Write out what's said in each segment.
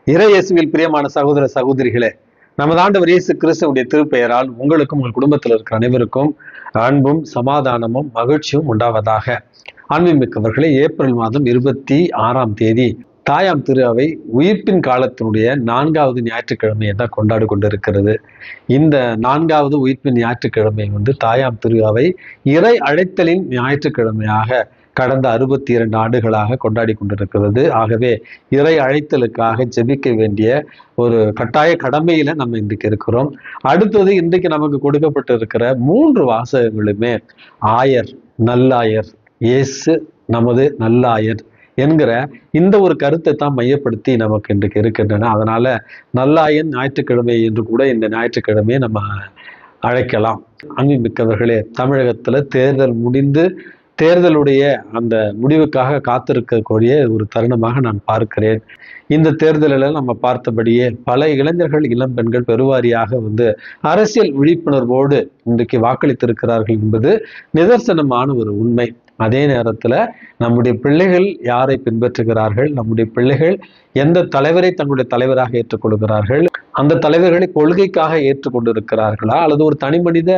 இறையேசுவில் பிரியமான சகோதர சகோதரிகளே, நமது ஆண்டவர் இயேசு கிறிஸ்துவுடைய திருப்பெயரால் உங்களுக்கும் உங்கள் குடும்பத்தில் இருக்கிற அனைவருக்கும் அன்பும் சமாதானமும் மகிழ்ச்சியும் உண்டாவதாக. அன்புமிக்கவர்களே, ஏப்ரல் மாதம் 26ஆம் தேதி தாயாம் திரு அவை உயிர்ப்பின் காலத்தினுடைய 4வது ஞாயிற்றுக்கிழமையை தான் கொண்டாடி கொண்டிருக்கிறது. இந்த 4வது உயிர்ப்பின் ஞாயிற்றுக்கிழமை தாயாம் திரு அவை இறை அழைத்தலின் ஞாயிற்றுக்கிழமையாக கடந்த 62 ஆண்டுகளாக கொண்டாடி கொண்டிருக்கிறது. ஆகவே இறை அழைத்தலுக்காக ஜெபிக்க வேண்டிய ஒரு கட்டாய கடமையில நம்ம இன்றைக்கு இருக்கிறோம். அடுத்தது இன்றைக்கு நமக்கு கொடுக்கப்பட்டிருக்கிற 3 வாசகங்களுமே ஆயர், நல்லாயர், இயேசு நமது நல்லாயர் என்கிற இந்த ஒரு கருத்தை தான் மையப்படுத்தி நமக்கு இன்றைக்கு இருக்கின்றன. அதனால நல்லாயன் ஞாயிற்றுக்கிழமை என்று கூட இந்த ஞாயிற்றுக்கிழமையை நம்ம அழைக்கலாம். அன்புமிக்கவர்களே, தமிழகத்துல தேர்தல் முடிந்து தேர்தலுடைய அந்த முடிவுக்காக காத்திருக்கக்கூடிய ஒரு தருணமாக நான் பார்க்கிறேன். இந்த தேர்தலில் நம்ம பார்த்தபடியே பல இளைஞர்கள், இளம் பெண்கள் பெருவாரியாக அரசியல் விழிப்புணர்வோடு இன்றைக்கு வாக்களித்திருக்கிறார்கள் என்பது நிதர்சனமான ஒரு உண்மை. அதே நேரத்துல நம்முடைய பிள்ளைகள் யாரை பின்பற்றுகிறார்கள், நம்முடைய பிள்ளைகள் எந்த தலைவரை தங்களுடைய தலைவராக ஏற்றுக்கொள்கிறார்கள், அந்த தலைவர்களை கொள்கைக்காக ஏற்றுக்கொண்டிருக்கிறார்களா அல்லது ஒரு தனி மனித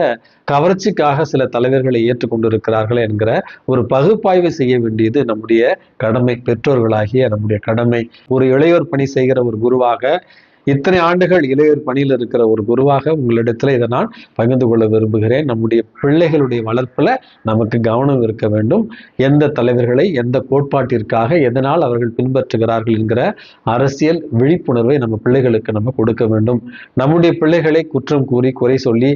கவர்ச்சிக்காக சில தலைவர்களை ஏற்றுக்கொண்டிருக்கிறார்கள் என்கிற ஒரு பகுப்பாய்வு செய்ய வேண்டியது நம்முடைய கடமை, பெற்றோர்களாகிய நம்முடைய கடமை. ஒரு இளையோர் பணி செய்கிற ஒரு குருவாக, இத்தனை ஆண்டுகள் இளையோர் பணியில் இருக்கிற ஒரு குருவாக உங்களிடத்துல இதை நான் பகிர்ந்து கொள்ள விரும்புகிறேன். நம்முடைய பிள்ளைகளுடைய வளர்ப்புல நமக்கு கவனம் இருக்க வேண்டும். எந்த தலைவர்களை எந்த கோட்பாட்டிற்காக எதனால் அவர்கள் பின்பற்றுகிறார்கள் என்கிற அரசியல் விழிப்புணர்வை நம்ம பிள்ளைகளுக்கு நம்ம கொடுக்க வேண்டும். நம்முடைய பிள்ளைகளை குற்றம் கூறி குறை சொல்லி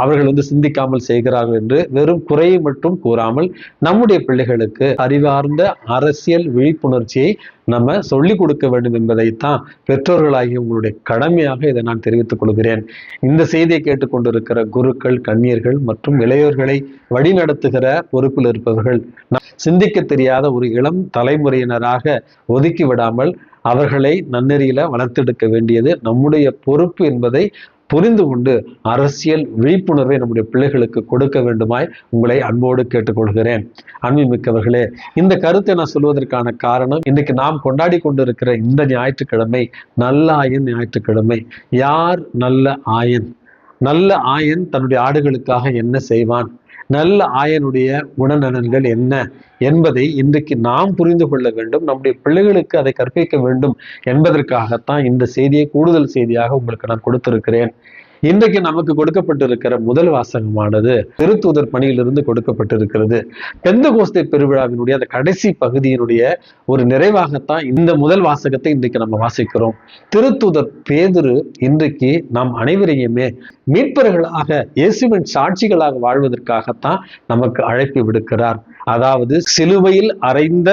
அவர்கள் சிந்திக்காமல் செய்கிறார்கள் என்று வெறும் குறையை மட்டும் கூறாமல் நம்முடைய பிள்ளைகளுக்கு அறிவார்ந்த அரசியல் விழிப்புணர்ச்சியை நம்ம சொல்லிக் கொடுக்க வேண்டும் என்பதைத்தான் பெற்றோர்களாகிய உங்களுடைய கடமையாக இதை நான் தெரிவித்துக் கொள்கிறேன். இந்த செய்தியை கேட்டுக்கொண்டிருக்கிற குருக்கள், கன்னியர்கள் மற்றும் இளையோர்களை வழிநடத்துகிற பொறுப்பில் இருப்பவர்கள் சிந்திக்க தெரியாத ஒரு இளம் தலைமுறையினராக ஒதுக்கி விடாமல் அவர்களை நன்னெறியில வளர்த்தெடுக்க வேண்டியது நம்முடைய பொறுப்பு என்பதை புரிந்து கொண்டு அரசியல் விழிப்புணர்வை நம்முடைய பிள்ளைகளுக்கு கொடுக்க வேண்டுமாய் உங்களை அன்போடு கேட்டுக்கொள்கிறேன். அன்புமிக்கவர்களே, இந்த கருத்தை நான் சொல்வதற்கான காரணம், இன்றைக்கு நாம் கொண்டாடி கொண்டிருக்கிற இந்த ஞாயிற்றுக்கிழமை நல்ல ஆயன் ஞாயிற்றுக்கிழமை. யார் நல்ல ஆயன்? நல்ல ஆயன் தன்னுடைய ஆடுகளுக்காக என்ன செய்வான்? நல்ல ஆயனுடைய குணநலன்கள் என்ன என்பதை இன்றைக்கு நாம் புரிந்து கொள்ள வேண்டும். நம்முடைய பிள்ளைகளுக்கு அதை கற்பிக்க வேண்டும் என்பதற்காகத்தான் இந்த செய்தியை கூடுதல் செய்தியாக உங்களுக்கு நான் கொடுத்திருக்கிறேன். இன்றைக்கு நமக்கு கொடுக்கப்பட்டிருக்கிற முதல் வாசகமானது திருத்தூதர் பணியிலிருந்து கொடுக்கப்பட்டிருக்கிறது. பெந்தகோஸ்தே பெருவிழாவினுடைய அந்த கடைசி பகுதியினுடைய ஒரு நிறைவாகத்தான் இந்த முதல் வாசகத்தை இன்றைக்கு நம்ம வாசிக்கிறோம். திருத்தூதர் பேதுரு இன்றைக்கு நாம் அனைவரையுமே மீட்பர்களாக, இயேசுவின் சாட்சிகளாக வாழ்வதற்காகத்தான் நமக்கு அழைப்பு விடுக்கிறார். அதாவது சிலுவையில் அறைந்த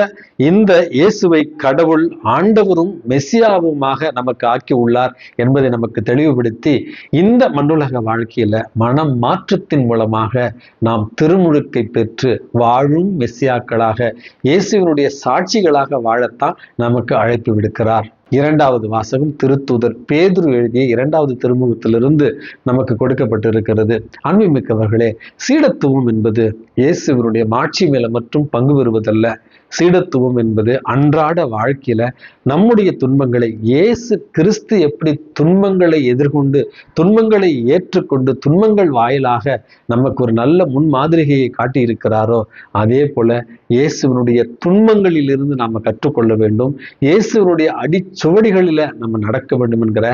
இந்த இயேசுவை கடவுள் ஆண்டவரும் மெசியாவுமாக நமக்கு ஆக்கி உள்ளார் என்பதை நமக்கு தெளிவுபடுத்தி இந்த மண்ணுலக வாழ்க்கையில மனம் மாற்றத்தின் மூலமாக நாம் திருமுழுக்கை பெற்று வாழும் மெசியாக்களாக, இயேசுவினுடைய சாட்சிகளாக வாழத்தான் நமக்கு அழைப்பு விடுக்கிறார். 2வது வாசகம் திருத்தூதர் பேதுரு எழுதிய 2வது திருமுகத்திலிருந்து நமக்கு கொடுக்கப்பட்டிருக்கிறது. அன்புமிக்கவர்களே, சீடத்துவம் என்பது இயேசுவினுடைய மாட்சி மேல மற்றும் பங்கு பெறுவதல்ல. சீடத்துவம் என்பது அன்றாட வாழ்க்கையில நம்முடைய துன்பங்களை, இயேசு கிறிஸ்து எப்படி துன்பங்களை எதிர்கொண்டு துன்பங்களை ஏற்றுக்கொண்டு துன்பங்கள் வாயிலாக நமக்கு ஒரு நல்ல முன்மாதிரிகையை காட்டி இருக்கிறாரோ, அதே போல இயேசுவனுடைய துன்பங்களில் இருந்து நாம கற்றுக்கொள்ள வேண்டும். இயேசுவனுடைய அடிச்சுவடிகளில நம்ம நடக்க வேண்டும் என்கிற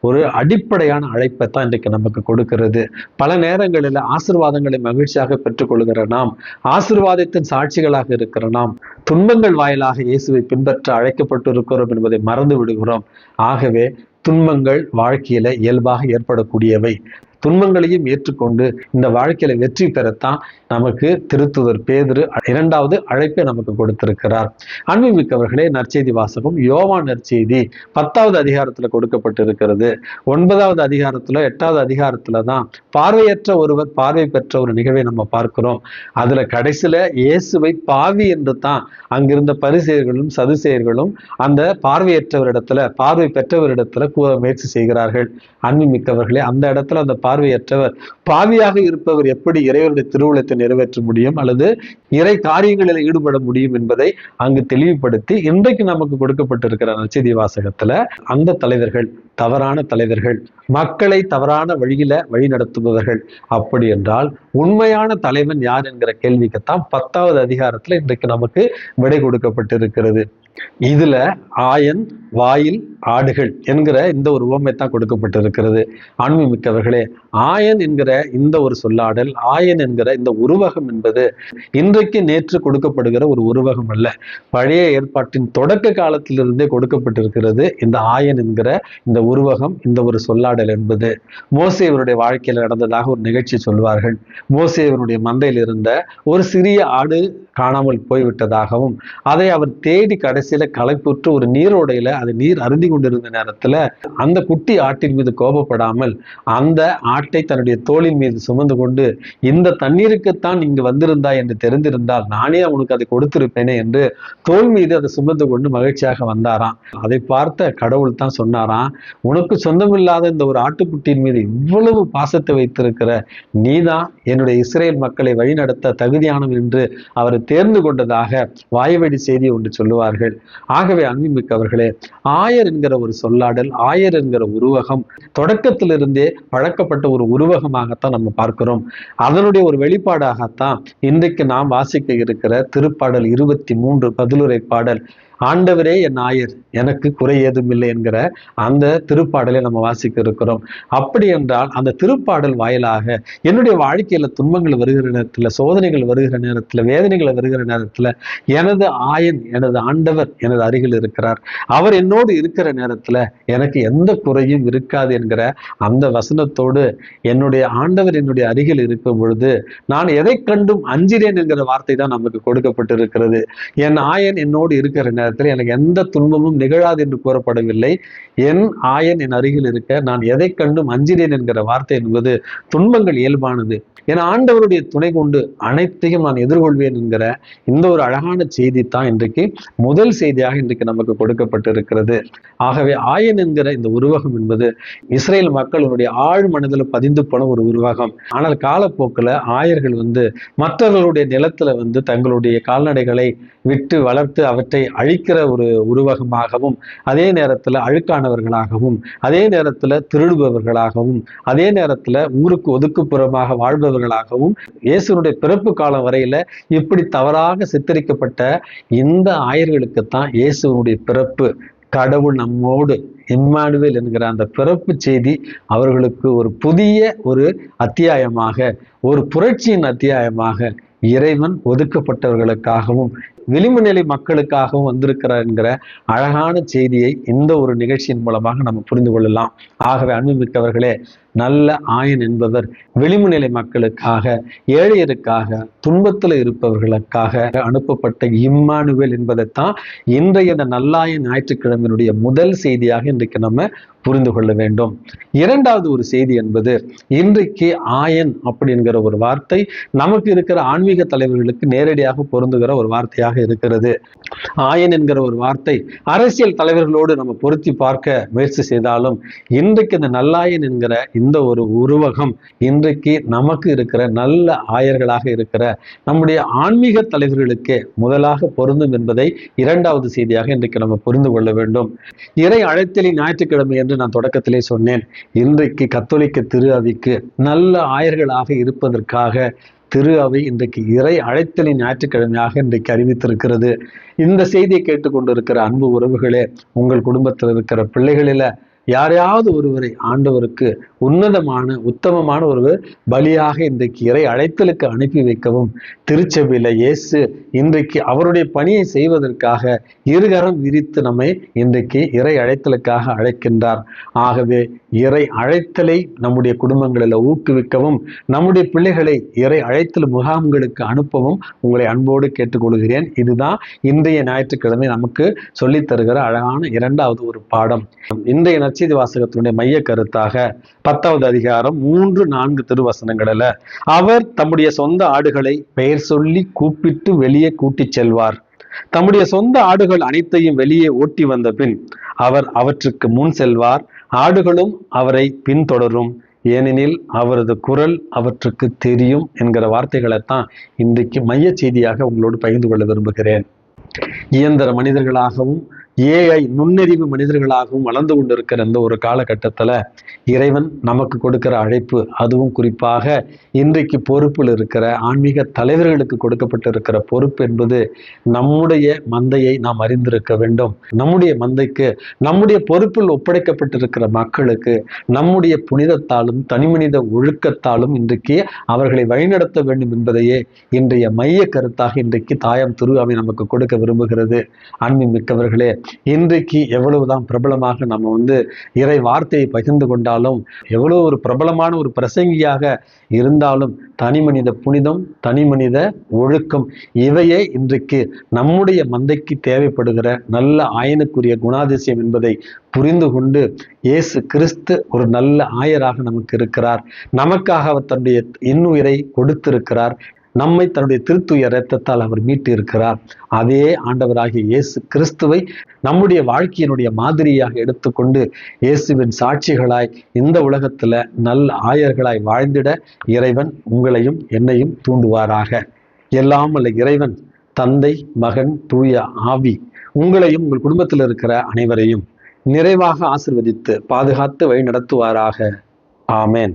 ஒரு அடிப்படையான அழைப்பை தான் இன்றைக்கு நமக்கு கொடுக்கிறது. பல நேரங்களில் ஆசீர்வாதங்களை மகிழ்ச்சியாக பெற்றுக்கொள்கிற நாம், ஆசீர்வாதத்தின் சாட்சிகளாக இருக்கிற நாம், துன்பங்கள் வாயிலாக இயேசுவை பின்பற்ற அழைக்கப்பட்டு இருக்கிறோம் என்பதை மறந்து விடுகிறோம். ஆகவே துன்பங்கள் வாழ்க்கையில இயல்பாக ஏற்படக்கூடியவை. துன்பங்களையும் ஏற்றுக்கொண்டு இந்த வாழ்க்கையில வெற்றி பெறத்தான் நமக்கு திருத்தூதர் பேதுரு 2வது அழைப்பை நமக்கு கொடுத்திருக்கிறார். அன்புமிக்கவர்களே, நற்செய்தி வாசகம் யோவான் நற்செய்தி 10வது அதிகாரத்துல கொடுக்கப்பட்டிருக்கிறது. 9வது அதிகாரத்துல 8வது அதிகாரத்துல தான் பார்வையற்ற ஒருவர் பார்வை பெற்ற ஒரு நிகழ்வை நம்ம பார்க்கிறோம். அதுல கடைசியில இயேசுவை பாவி என்று தான் அங்கிருந்த பரிசேயர்களும் சதுசேயர்களும் அந்த பார்வையற்றவரிடத்துல, பார்வை பெற்றவரிடத்துல கூற முயற்சி செய்கிறார்கள். அன்புமிக்கவர்களே, அந்த இடத்துல அந்த பார்வையற்றவர், பாவியாக இருப்பவர் எப்படி இறைவனுடைய திருவுளத்தை நிறைவேற்ற முடியும் அல்லது இறை காரியங்களில் ஈடுபட முடியும் என்பதை அங்கு தெளிவுபடுத்தி இன்றைக்கு நமக்கு கொடுக்கப்பட்டிருக்கிற நற்செய்தி வாசகத்துல அந்த தலைவர்கள் தவறான தலைவர்கள், மக்களை தவறான வழியில வழி நடத்துபவர்கள். அப்படி என்றால் உண்மையான தலைவன் யார் என்கிற கேள்விக்குத்தான் 10வது அதிகாரத்துல இன்றைக்கு நமக்கு விடை கொடுக்கப்பட்டிருக்கிறது. இதுல ஆயன் வாயில் ஆடுகள் என்கிற இந்த ஒரு உவமை தான் கொடுக்கப்பட்டிருக்கிறது. ஆண்மை மிக்கவர்களே, ஆயன் என்கிற இந்த ஒரு சொல்லாடல், ஆயன் என்கிற இந்த உருவகம் என்பது இன்றைக்கு நேற்று கொடுக்கப்படுகிற ஒரு உருவகம் அல்ல. பழைய ஏற்பாட்டின் தொடக்க காலத்திலிருந்தே கொடுக்கப்பட்டிருக்கிறது இந்த ஆயன் என்கிற இந்த உருவகம், இந்த ஒரு சொல்லாடல் என்பது. மோசேவனுடைய வாழ்க்கையில் நடந்ததாக ஒரு நிகழ்ச்சி சொல்வார்கள். மோசேவனுடைய மந்தையில் இருந்த ஒரு சிறிய ஆடு காணாமல் போய்விட்டதாகவும் அதை அவர் தேடி கடைசியில களைப்புற்று ஒரு நீரோடையில அது நீர் அருந்தி கொண்டிருந்த நேரத்துல அந்த குட்டி ஆட்டின் மீது கோபப்படாமல் அந்த ஆட்டை தன்னுடைய தோளின் மீது சுமந்து கொண்டு, இந்த தண்ணீருக்குத்தான் இங்கு வந்திருந்தாய் என்று தெரிந்திருந்தால் நானே அவனுக்கு அதை கொடுத்திருப்பேனே என்று தோல் மீது அதை சுமந்து கொண்டு மகிழ்ச்சியாக வந்தாராம். அதை பார்த்த கடவுள் தான் சொன்னாராம், உனக்கு சொந்தமில்லாத இந்த ஒரு ஆட்டுக்குட்டியின் மீது இவ்வளவு பாசத்தை வைத்திருக்கிற நீதான் என்னுடைய இஸ்ரேல் மக்களை வழிநடத்த தகுதியானவன் என்று அவர் தேர்ந்து கொண்டதாக வாய்வழி செய்தி ஒன்று சொல்லுவார்கள். ஆகவே அன்புமிக்கவர்களே, ஆயர் என்கிற ஒரு சொல்லாடல், ஆயர் என்கிற உருவகம் தொடக்கத்திலிருந்தே பழக்கப்பட்ட ஒரு உருவகமாகத்தான் நம்ம பார்க்கிறோம். அதனுடைய ஒரு வெளிப்பாடாகத்தான் இன்றைக்கு நாம் வாசிக்க இருக்கிற திருப்பாடல் 23 பதிலுரை பாடல், ஆண்டவரே என் ஆயர் எனக்கு குறை ஏதும் இல்லை என்கிற அந்த திருப்பாடலை நம்ம வாசிக்க இருக்கிறோம். அப்படி என்றால் அந்த திருப்பாடல் வாயிலாக என்னுடைய வாழ்க்கையில துன்பங்கள் வருகிற நேரத்துல, சோதனைகள் வருகிற நேரத்துல, வேதனைகள் வருகிற நேரத்துல எனது ஆயன், எனது ஆண்டவர் எனது அருகில் இருக்கிறார், அவர் என்னோடு இருக்கிற நேரத்துல எனக்கு எந்த குறையும் இருக்காது என்கிற அந்த வசனத்தோடு என்னுடைய ஆண்டவர் என்னுடைய அருகில் இருக்கும் பொழுது நான் எதை கண்டும் அஞ்சிறேன் என்கிற வார்த்தை தான் நமக்கு கொடுக்கப்பட்டிருக்கிறது. என் ஆயன் என்னோடு இருக்கிற நேரத்தில் எனக்கு எந்த துன்பமும் நிகழாது என்று கூறப்படவில்லை. என் ஆயன் என் அருகில் இருக்க நான் எதை கண்டும் அஞ்சினேன் என்கிற வார்த்தை என்பது துன்பங்கள் இயல்பானது, என் ஆண்டவருடைய துணை கொண்டு அனைத்தையும் நான் எதிர்கொள்வேன் என்கிற இந்த ஒரு அழகான செய்தி தான் இன்றைக்கு முதல் செய்தியாக இன்றைக்கு நமக்கு கொடுக்கப்பட்டிருக்கிறது. ஆகவே ஆயன் என்கிற இந்த உருவகம் என்பது இஸ்ரேல் மக்களுடைய ஆழ் மனதில் பதிந்து போன ஒரு உருவகம். ஆனால் காலப்போக்கில் ஆயர்கள் மற்றவர்களுடைய நிலத்துல தங்களுடைய கால்நடைகளை விட்டு வளர்த்து அவற்றை அழிக்கிற ஒரு உருவகமாகவும், அதே நேரத்துல அழுக்கானவர்களாகவும், அதே நேரத்துல திருடுபவர்களாகவும், அதே நேரத்துல ஊருக்கு ஒதுக்குப்புறமாக வாழ்பவர்களாகவும் இயேசுனுடைய பிறப்பு காலம் வரையில இப்படி தவறாக சித்தரிக்கப்பட்ட இந்த ஆயர்களுக்குத்தான் இயேசுனுடைய பிறப்பு, கடவுள் நம்மோடு இம்மானுவேல் என்கிற அந்த பிறப்பு செய்தி அவர்களுக்கு ஒரு புதிய ஒரு அத்தியாயமாக, ஒரு புரட்சியின் அத்தியாயமாக, இறைவன் ஒதுக்கப்பட்டவர்களுக்காகவும் விளிம்பு நிலை மக்களுக்காகவும் வந்திருக்கிறார் என்கிற அழகான செய்தியை இந்த ஒரு நிகழ்ச்சியின் மூலமாக நம்ம புரிந்து கொள்ளலாம். ஆகவே அன்புமிக்கவர்களே, நல்ல ஆயன் என்பவர் விளிம்பு நிலை மக்களுக்காக, ஏழையருக்காக, துன்பத்தில் இருப்பவர்களுக்காக அனுப்பப்பட்ட இம்மானுவேல் என்பதைத்தான் இன்றைய நல்லாயன் ஞாயிற்றுக்கிழமையினுடைய முதல் செய்தியாக இன்றைக்கு நம்ம புரிந்து கொள்ள வேண்டும். இரண்டாவது ஒரு செய்தி என்பது, இன்றைக்கு ஆயன் அப்படிங்கிற ஒரு வார்த்தை நமக்கு இருக்கிற ஆன்மீக தலைவர்களுக்கு நேரடியாக பொருந்துகிற ஒரு வார்த்தையாக இருக்கிறது. ஆயன் என்கிற ஒரு வார்த்தை அரசியல் தலைவர்களோடு நம்ம பொருத்தி பார்க்க முயற்சி செய்தாலும் இன்றைக்கு இந்த நல்லாயன் என்கிற இந்த ஒரு உருவகம் இன்றைக்கு நமக்கு இருக்கிற நல்ல ஆயர்களாக இருக்கிற நம்முடைய ஆன்மீக தலைவர்களுக்கு முதலாக பொருந்தும் என்பதை இரண்டாவது செய்தியாக இன்றைக்கு நம்ம புரிந்து கொள்ள வேண்டும். இறை அழைத்தலை ஞாயிற்றுக்கிழமை என்று நான் தொடக்கத்திலே சொன்னேன். இன்றைக்கு கத்தோலிக்க திரு அவைக்கு நல்ல ஆயர்களாக இருப்பதற்காக திரு அவை இன்றைக்கு இறை அழைத்தலின் ஞாயிற்றுக்கிழமையாக இன்றைக்கு அறிவித்திருக்கிறது. இந்த செய்தியை கேட்டுக்கொண்டிருக்கிற அன்பு உறவுகளே, உங்கள் குடும்பத்தில் இருக்கிற பிள்ளைகளில யாரையாவது ஒருவரை ஆண்டவருக்கு உன்னதமான உத்தமமான ஒரு பலியாக இன்றைக்கு இறை அழைத்தலுக்கு அனுப்பி வைக்கவும் திருச்சபையில இயேசு இன்றைக்கு அவருடைய பணியை செய்வதற்காக இருகரம் விரித்து நம்மை இன்றைக்கு இறை அழைத்தலுக்காக அழைக்கின்றார். ஆகவே இறை அழைத்தலை நம்முடைய குடும்பங்களில் ஊக்குவிக்கவும் நம்முடைய பிள்ளைகளை இறை அழைத்தல் முகாம்களுக்கு அனுப்பவும் உங்களை அன்போடு கேட்டுக்கொள்கிறேன். இதுதான் இன்றைய ஞாயிற்றுக்கிழமை நமக்கு சொல்லித் தருகிற அழகான இரண்டாவது ஒரு பாடம். இன்றைய நற்செய்தி வாசகத்தினுடைய மைய கருத்தாக 10வது அதிகாரம் 3-4 திருவசனங்களில், அவர் தம்முடைய சொந்த ஆடுகளை பெயர் சொல்லி கூப்பிட்டு வெளியே கூட்டிச் செல்வார். தம்முடைய சொந்த ஆடுகள் அனைத்தையும் வெளியே ஓட்டி வந்த பின் அவர் அவற்றுக்கு முன் செல்வார். ஆடுகளும் அவரை பின்தொடரும். ஏனெனில் அவரது குரல் அவற்றுக்கு தெரியும் என்கிற வார்த்தைகளைத்தான் இன்றைக்கு மைய செய்தியாக உங்களோடு பகிர்ந்து கொள்ள விரும்புகிறேன். இயந்திர மனிதர்களாகவும் ஏஐ நுண்ணறிவு மனிதர்களாகவும் வளர்ந்து கொண்டிருக்கிற இந்த ஒரு காலகட்டத்தில் இறைவன் நமக்கு கொடுக்கிற அழைப்பு, அதுவும் குறிப்பாக இன்றைக்கு பொறுப்பில் இருக்கிற ஆன்மீக தலைவர்களுக்கு கொடுக்கப்பட்டிருக்கிற பொறுப்பு என்பது நம்முடைய மந்தையை நாம் அறிந்திருக்க வேண்டும். நம்முடைய மந்தைக்கு, நம்முடைய பொறுப்பில் ஒப்படைக்கப்பட்டிருக்கிற மக்களுக்கு நம்முடைய புனிதத்தாலும் தனிமனித ஒழுக்கத்தாலும் இன்றைக்கு அவர்களை வழிநடத்த வேண்டும் என்பதையே இன்றைய மைய கருத்தாக இன்றைக்கு தாயாம் திருவாவை நமக்கு கொடுக்க விரும்புகிறது. அன்பின் மிக்கவர்களே, இன்றைக்கு எவ்வளவுதான் பிரபலமாக நம்ம இறை வார்த்தையை பகிர்ந்து கொண்டாலும், எவ்வளவு ஒரு பிரபலமான ஒரு பிரசங்கியாக இருந்தாலும், தனி மனித புனிதம், தனி மனித ஒழுக்கம் இவையே இன்றைக்கு நம்முடைய மந்தைக்கு தேவைப்படுகிற நல்ல ஆயனுக்குரிய குணாதிசயம் என்பதை புரிந்து கொண்டு இயேசு கிறிஸ்து ஒரு நல்ல ஆயராக நமக்கு இருக்கிறார். நமக்காக அவர் தன்னுடைய இன்னுயிரை கொடுத்திருக்கிறார். நம்மை தன்னுடைய திருத்துய இரத்தத்தால் அவர் மீட்டு இருக்கிறார். அதே ஆண்டவராகிய இயேசு கிறிஸ்துவை நம்முடைய வாழ்க்கையினுடைய மாதிரியாக எடுத்துக்கொண்டு இயேசுவின் சாட்சிகளாய் இந்த உலகத்துல நல்ல ஆயர்களாய் வாழ்ந்திட இறைவன் உங்களையும் என்னையும் தூண்டுவாராக. எல்லாம் அல்ல இறைவன் தந்தை, மகன், தூய ஆவி உங்களையும் உங்கள் குடும்பத்தில் இருக்கிற அனைவரையும் நிறைவாக ஆசிர்வதித்து பாதுகாத்து வழி நடத்துவாராக. ஆமேன்.